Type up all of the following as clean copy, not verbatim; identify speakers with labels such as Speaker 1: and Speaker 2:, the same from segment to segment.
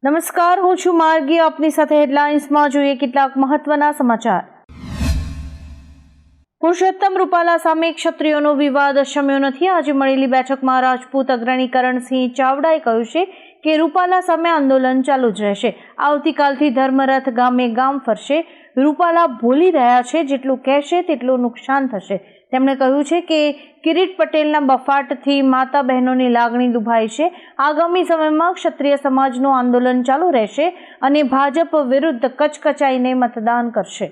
Speaker 1: નમસ્કાર, હું છું માર્ગી. આપની સાથે હેડલાઇન્સમાં જોઈએ કેટલાક મહત્વના સમાચાર. પુરુષોત્તમ રૂપાલા સામે ક્ષત્રિયોનો વિવાદ શમ્યો નથી. આજે મળેલી બેઠકમાં રાજપૂત અગ્રણી કરણસિંહ ચાવડાએ કહ્યું છે કે રૂપાલા સામે આંદોલન ચાલુ જ રહેશે. આવતીકાલથી ધર્મરથ ગામે ગામ ફરશે. રૂપાલા બોલી રહ્યા છે, જેટલું કહેશે તેટલું નુકસાન થશે. તેમણે કહ્યું છે કે કિરીટ પટેલના બફાટથી માતા બહેનોની લાગણી દુભાઈ છે. આગામી સમયમાં ક્ષત્રિય સમાજનું આંદોલન ચાલુ રહેશે અને ભાજપ વિરુદ્ધ કચકચાઈને મતદાન કરશે.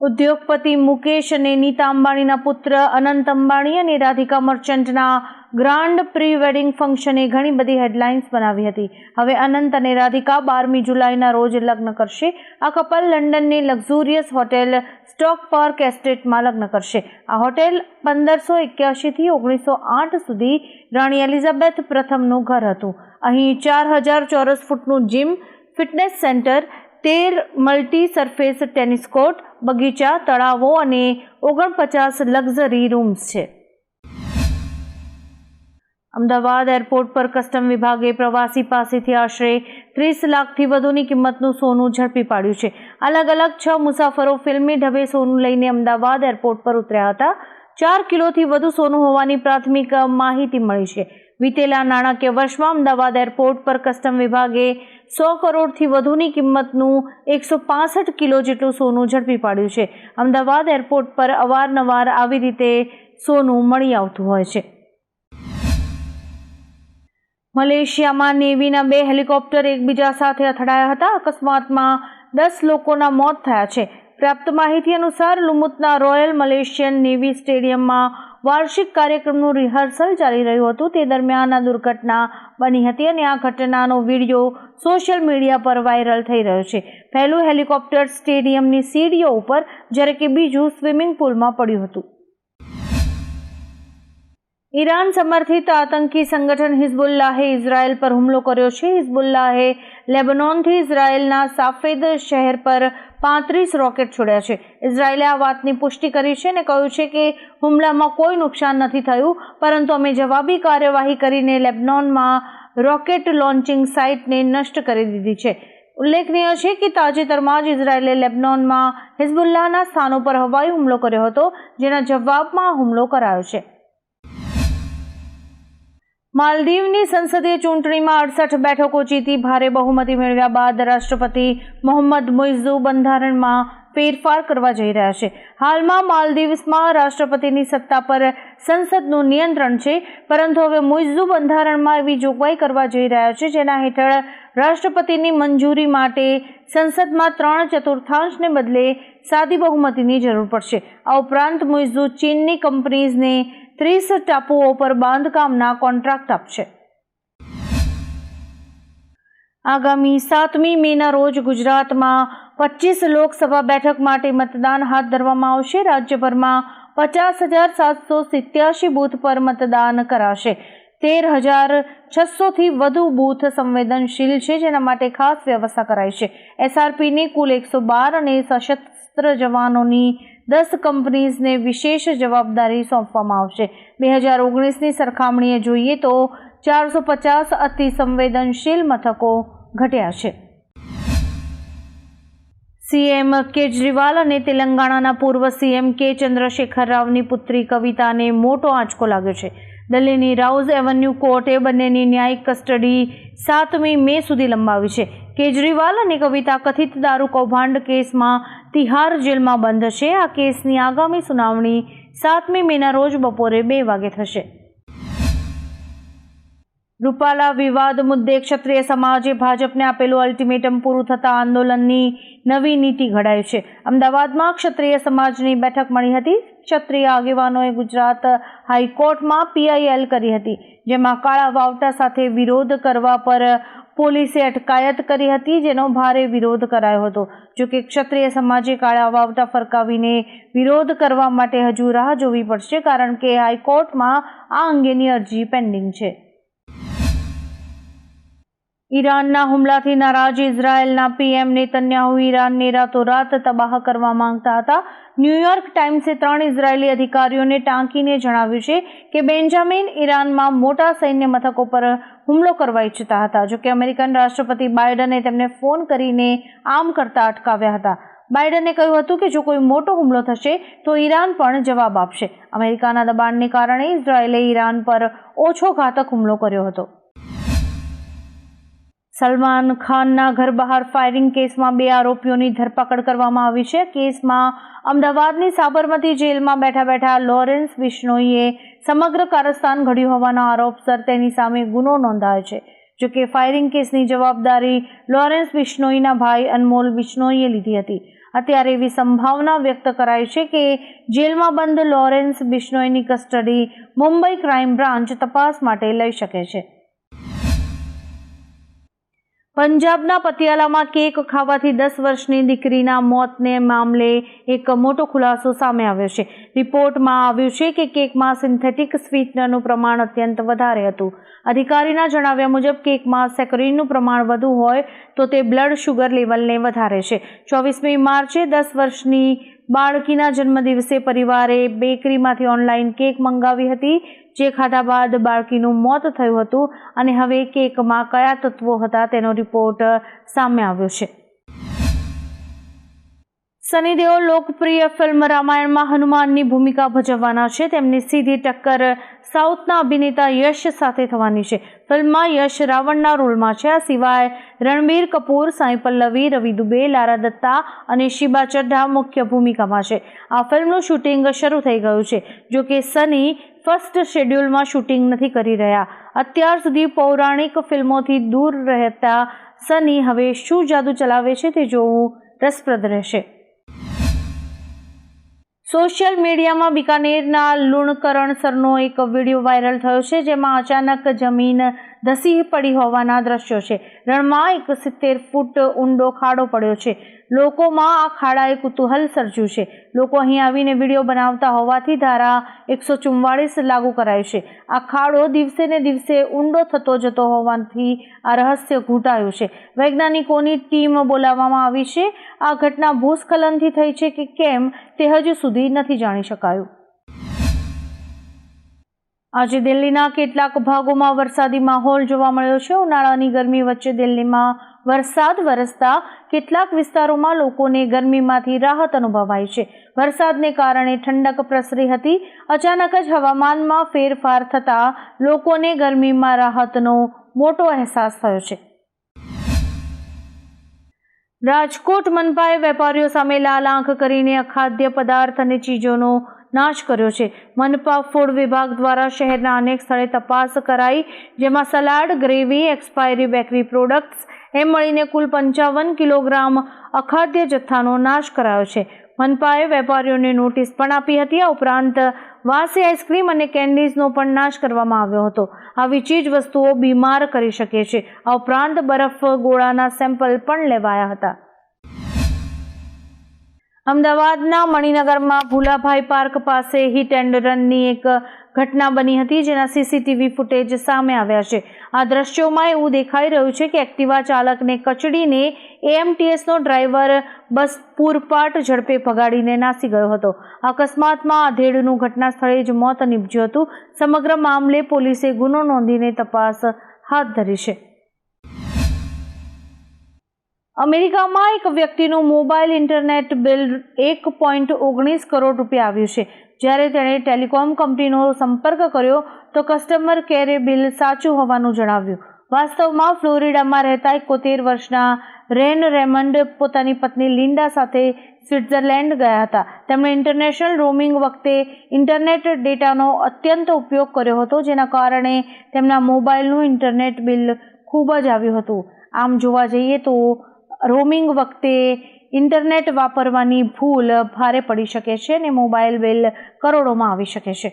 Speaker 1: ઉદ્યોગપતિ મુકેશ અને નીતા અંબાણીના પુત્ર અનંત અંબાણી અને રાધિકા મર્ચન્ટના ગ્રાન્ડ પ્રી વેડિંગ ફંક્શને ઘણી બધી હેડલાઇન્સ બનાવી હતી. હવે અનંત અને રાધિકા 12મી જુલાઈના રોજ લગ્ન કરશે. આ કપલ લંડનની લક્ઝુરિયસ હોટેલ સ્ટોક પાર્ક એસ્ટેટમાં લગ્ન કરશે. આ હોટેલ 1581 થી 1908 સુધી રાણી એલિઝાબેથ પ્રથમનું ઘર હતું. અહીં 4000 ચોરસ ફૂટનું gym, fitness centre, 13 multi surface tennis court, બગીચા, તળાવો અને 49 લક્ઝરી રૂમ્સ છે. અમદાવાદ એરપોર્ટ પર કસ્ટમ વિભાગે પ્રવાસી પાસેથી આશરે 30 લાખથી વધુની કિંમતનું સોનું ઝડપી પાડ્યું છે. અલગ અલગ 6 મુસાફરો ફિલ્મી ઢબે સોનું લઈને અમદાવાદ એરપોર્ટ પર ઉતર્યા હતા. 4 કિલોથી વધુ સોનું હોવાની પ્રાથમિક માહિતી મળી છે. વીતેલા નાણાકીય વર્ષમાં અમદાવાદ એરપોર્ટ પર કસ્ટમ વિભાગે 100 કરોડથી વધુની કિંમતનું 165 કિલો જેટલું સોનું ઝડપી પાડ્યું છે. અમદાવાદ એરપોર્ટ પર અવારનવાર આવી રીતે સોનું મળી આવતું હોય છે. મલેશિયામાં નેવીના 2 હેલિકોપ્ટર એકબીજા સાથે અથડાયા હતા. અકસ્માતમાં 10 લોકોના મોત થયા છે. પ્રાપ્ત માહિતી અનુસાર લુમુતના રોયલ મલેશિયન નેવી સ્ટેડિયમમાં વાર્ષિક કાર્યક્રમનું રિહર્સલ ચાલી રહ્યું હતું. તે દરમિયાન આ દુર્ઘટના બની હતી અને આ ઘટનાનો વિડીયો સોશિયલ મીડિયા પર વાયરલ થઈ રહ્યો છે. પહેલું હેલિકોપ્ટર સ્ટેડિયમની સીડીઓ ઉપર, જ્યારે કે બીજું સ્વિમિંગ પુલમાં પડ્યું હતું. ઈરાન સમર્થિત આતંકી સંગઠન હિઝબુલ્લાહે ઇઝરાયલ પર હુમલો કર્યો છે. હિઝબુલ્લાહે લેબનોનથી ઇઝરાયલના સાફેદ શહેર પર 35 રોકેટ છોડ્યા છે. ઇઝરાયલે આ વાતની પુષ્ટિ કરી છે અને કહ્યું છે કે હુમલામાં કોઈ નુકસાન નથી થયું, પરંતુ અમે જવાબી કાર્યવાહી કરીને લેબનોનમાં રોકેટ લોન્ચિંગ સાઇટને નષ્ટ કરી દીધી છે. ઉલ્લેખનીય છે કે તાજેતરમાં જ ઇઝરાયલે લેબનોનમાં હિઝબુલ્લાહના સ્થાનો પર હવાઈ હુમલો કર્યો હતો, જેના જવાબમાં હુમલો કરાયો છે. માલદીવની સંસદીય ચૂંટણીમાં 68 બેઠકો જીતી ભારે બહુમતી મેળવ્યા બાદ રાષ્ટ્રપતિ મોહમ્મદ મુઇઝ્ઝુ બંધારણમાં ફેરફાર કરવા જઈ રહ્યા છે. હાલમાં માલદીવ્સમાં રાષ્ટ્રપતિની સત્તા પર સંસદનું નિયંત્રણ છે, પરંતુ હવે મુઇઝ્ઝુ બંધારણમાં એવી જોગવાઈ કરવા જઈ રહ્યા છે જેના હેઠળ રાષ્ટ્રપતિની મંજૂરી માટે સંસદમાં 3/4 બદલે સાદી બહુમતીની જરૂર પડશે. આ ઉપરાંત મુઇઝ્ઝુ ચીનની કંપનીઝને 30 ટાપુઓ પર બાંધકામના કોન્ટ્રાક્ટ આપશે. આગામી 7મી મેના રોજ ગુજરાતમાં 25 લોકસભા બેઠક માટે મતદાન હાથ ધરવામાં આવશે. રાજ્યભરમાં 50,787 બૂથ પર મતદાન કરાશે. 13,600થી વધુ બૂથ સંવેદનશીલ છે, જેના માટે ખાસ વ્યવસ્થા કરાઈ છે. એસઆરપીની કુલ 112 અને સશસ્ત્ર જવાનોની 10 કંપનીઝને વિશેષ જવાબદારી સોંપવામાં આવશે. 2019ની સરખામણીએ જોઈએ તો 450 અતિ સંવેદનશીલ મથકો ઘટ્યા છે. સીએમ કેજરીવાલ અને તેલંગાણાના પૂર્વ સીએમ કે ચંદ્રશેખર રાવની પુત્રી કવિતાને મોટો આંચકો લાગ્યો છે. દિલ્હીની રાઉઝ એવન્યુ કોર્ટે બંનેની ન્યાયિક કસ્ટડી 7મી મે સુધી લંબાવી છે. કેજરીવાલ અને કવિતા કથિત દારૂ કૌભાંડ કેસમાં તિહાર જેલમાં બંધ છે. આ કેસની આગામી સુનાવણી 7મી મેના રોજ બપોરે 2 વાગે થશે. રૂપાલા વિવાદ મુદ્દે ક્ષત્રિય સમાજે ભાજપને આપેલું અલ્ટિમેટમ પૂરું થતાં આંદોલનની નવી નીતિ ઘડાઈ છે. અમદાવાદમાં ક્ષત્રિય સમાજની બેઠક મળી હતી. ક્ષત્રિય આગેવાનોએ ગુજરાત હાઈકોર્ટમાં PIL કરી હતી, જેમાં કાળા વાવટા સાથે વિરોધ કરવા પર પોલીસે અટકાયત કરી હતી, જેનો ભારે વિરોધ કરાયો હતો. જોકે ક્ષત્રિય સમાજે કાળા વાવટા ફરકાવીને વિરોધ કરવા માટે હજુ રાહ જોવી પડશે, કારણ કે હાઈકોર્ટમાં આ અંગેની અરજી પેન્ડિંગ છે. ઈરાનના હુમલાથી નારાજ ઇઝરાયેલના પીએમ નેતન્યાહુ ઈરાનને રાતોરાત તબાહ કરવા માંગતા હતા. ન્યૂયોર્ક ટાઈમ્સે 3 ઇઝરાયેલી અધિકારીઓને ટાંકીને જણાવ્યું છે કે બેન્જામિન ઈરાનમાં મોટા સૈન્ય મથકો પર હુમલો કરવા ઈચ્છતા હતા. જોકે અમેરિકન રાષ્ટ્રપતિ બાઇડને તેમને ફોન કરીને આમ કરતા અટકાવ્યા હતા. બાઇડને કહ્યું હતું કે જો કોઈ મોટો હુમલો થશે તો ઈરાન પણ જવાબ આપશે. અમેરિકાના દબાણને કારણે ઇઝરાયેલે ઈરાન પર ઓછો ઘાતક હુમલો કર્યો હતો. સલમાન ખાનના ઘર બહાર ફાયરિંગ કેસમાં 2 આરોપીઓની ધરપકડ કરવામાં આવી છે. કેસમાં અમદાવાદની સાબરમતી જેલમાં બેઠા લોરેન્સ બિશ્નોઈએ સમગ્ર કારસ્તાન ઘડ્યું હોવાના આરોપસર તેની સામે ગુનો નોંધાયો છે. જોકે ફાયરિંગ કેસની જવાબદારી લોરેન્સ બિશ્નોઈના ભાઈ અનમોલ બિશ્નોઈએ લીધી હતી. અત્યારે એવી સંભાવના વ્યક્ત કરાઈ છે કે જેલમાં બંધ લોરેન્સ બિશ્નોઈની કસ્ટડી મુંબઈ ક્રાઇમ બ્રાન્ચ તપાસ માટે લઈ શકે છે. પંજાબના પતિયાલામાં કેક ખાવાથી 10 વર્ષની દીકરીના મોતને મામલે એક મોટો ખુલાસો સામે આવ્યો છે. રિપોર્ટમાં આવ્યું છે કે કેકમાં સિન્થેટિક સ્વીટનરનું પ્રમાણ અત્યંત વધારે હતું. અધિકારીના જણાવ્યા મુજબ કેકમાં સેકરીનનું પ્રમાણ વધુ હોય તો તે બ્લડ શુગર લેવલને વધારે છે. 24મી માર્ચે 10 વર્ષની બાળકીના જન્મદિવસે પરિવારે બેકરીમાંથી ઓનલાઈન કેક મંગાવી હતી, જે ખાધા બાદ બાળકીનું મોત થયું હતું અને હવે કેકમાં કયા તત્વો હતા તેનો રિપોર્ટ સામે આવ્યો છે. સની દેઓલ લોકપ્રિય ફિલ્મ રામાયણમાં હનુમાનની ભૂમિકા ભજવવાના છે. તેમની સીધી ટક્કર સાઉથના અભિનેતા યશ સાથે થવાની છે. ફિલ્મમાં યશ રાવણના રોલમાં છે. આ સિવાય રણબીર કપૂર, સાઈ પલ્લવી, રવિ દુબે, લારા દત્તા અને શિબા ચડ્ઢા મુખ્ય ભૂમિકામાં છે. આ ફિલ્મનું શૂટિંગ શરૂ થઈ ગયું છે. જોકે સની ફર્સ્ટ શેડ્યુલમાં શૂટિંગ નથી કરી રહ્યા. અત્યાર સુધી પૌરાણિક ફિલ્મોથી દૂર રહેતા સની હવે શું જાદુ ચલાવે છે તે જોવું રસપ્રદ રહેશે. સોશિયલ મીડિયામાં બિકાનેરના લુણકરણસરનો એક વિડીયો વાયરલ થયો છે, જેમાં અચાનક જમીન ધસી પડી હોવાના દ્રશ્યો છે. રણમાં 71 ફૂટ ઊંડો ખાડો પડ્યો છે. લોકોમાં આ ખાડાએ કુતૂહલ સર્જ્યું છે. લોકો અહીં આવીને વિડીયો બનાવતા હોવાથી ધારા 144 લાગુ કરાયું છે. આ ખાડો દિવસે ને દિવસે ઊંડો થતો જતો હોવાથી આ રહસ્ય ઘૂંટાયું છે. વૈજ્ઞાનિકોની ટીમ બોલાવવામાં આવી છે. આ ઘટના ભૂસ્ખલનથી થઈ છે કે કેમ તે હજુ સુધી નથી જાણી શકાયું. આજે દિલ્હીના કેટલાક ભાગોમાં વરસાદી માહોલ જોવા મળ્યો છે. ઉનાળાની ગરમી વચ્ચે દિલ્હીમાં વરસાદ વરસતા કેટલાક વિસ્તારોમાં લોકોને ગરમીમાંથી રાહત અનુભવાઈ છે. વરસાદને કારણે ઠંડક પ્રસરી હતી. અચાનક જ હવામાનમાં ફેરફાર થતાં લોકોને ગરમીમાં રાહતનો મોટો અહેસાસ થયો છે. રાજકોટ મનપાએ વેપારીઓ સામે લાલ આંખ કરીને અખાદ્ય પદાર્થ અને ચીજોનો નાશ કર્યો છે. મનપા ફૂડ વિભાગ દ્વારા શહેરના અનેક સ્થળે તપાસ કરાઈ, જેમાં salad, gravy, expiry bakery products એમ મળીને કુલ 55 કિલોગ્રામ અખાદ્ય જથ્થાનો નાશ કરાયો છે. મનપાએ વેપારીઓને નોટિસ પણ આપી હતી. આ ઉપરાંત વાસી આઈસ્ક્રીમ અને કેન્ડીઝનો પણ નાશ કરવામાં આવ્યો હતો. આવી ચીજ વસ્તુઓ બીમાર કરી શકે છે. આ ઉપરાંત બરફ ગોળાના સેમ્પલ પણ લેવાયા હતા. અમદાવાદના મણિનગરમાં ભૂલાભાઈ પાર્ક પાસે હિટ એન્ડ રનની એક ઘટના બની હતી, જેના સીસીટીવી ફૂટેજ સામે આવ્યા છે. આ દ્રશ્યોમાં એવું દેખાઈ રહ્યું છે કે એક્ટિવા ચાલકને કચડીને એએમટીએસનો ડ્રાઈવર બસ પૂરપાટ ઝડપે ભગાડીને નાસી ગયો હતો. અકસ્માતમાં આધેડનું ઘટના સ્થળે જ મોત નીપજ્યું હતું. સમગ્ર મામલે પોલીસે ગુનો નોંધીને તપાસ હાથ ધરી છે. અમેરિકામાં એક વ્યક્તિનું મોબાઈલ ઇન્ટરનેટ બિલ 1.19 કરોડ રૂપિયા આવ્યું છે. જ્યારે તેણે ટેલિકોમ કંપનીનો સંપર્ક કર્યો તો કસ્ટમર કેરે બિલ સાચું હોવાનું જણાવ્યું. વાસ્તવમાં ફ્લોરિડામાં રહેતા 71 વર્ષના રેન રેમન્ડ પોતાની પત્ની લિન્ડા સાથે સ્વિટ્ઝરલેન્ડ ગયા હતા. તેમણે ઇન્ટરનેશનલ રોમિંગ વખતે ઇન્ટરનેટ ડેટાનો અત્યંત ઉપયોગ કર્યો હતો, જેના કારણે તેમના મોબાઈલનું ઇન્ટરનેટ બિલ ખૂબ જ આવ્યું હતું. આમ જોવા જઈએ તો રોમિંગ વખતે ઇન્ટરનેટ વાપરવાની ભૂલ ભારે પડી શકે છે અને મોબાઈલ બિલ કરોડોમાં આવી શકે છે.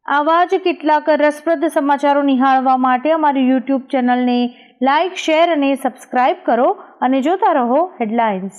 Speaker 1: આવા જ કેટલાક રસપ્રદ સમાચારો નિહાળવા માટે અમારી યુટ્યુબ ચેનલને લાઇક, શેર અને સબસ્ક્રાઇબ કરો અને જોતા રહો હેડલાઇન્સ.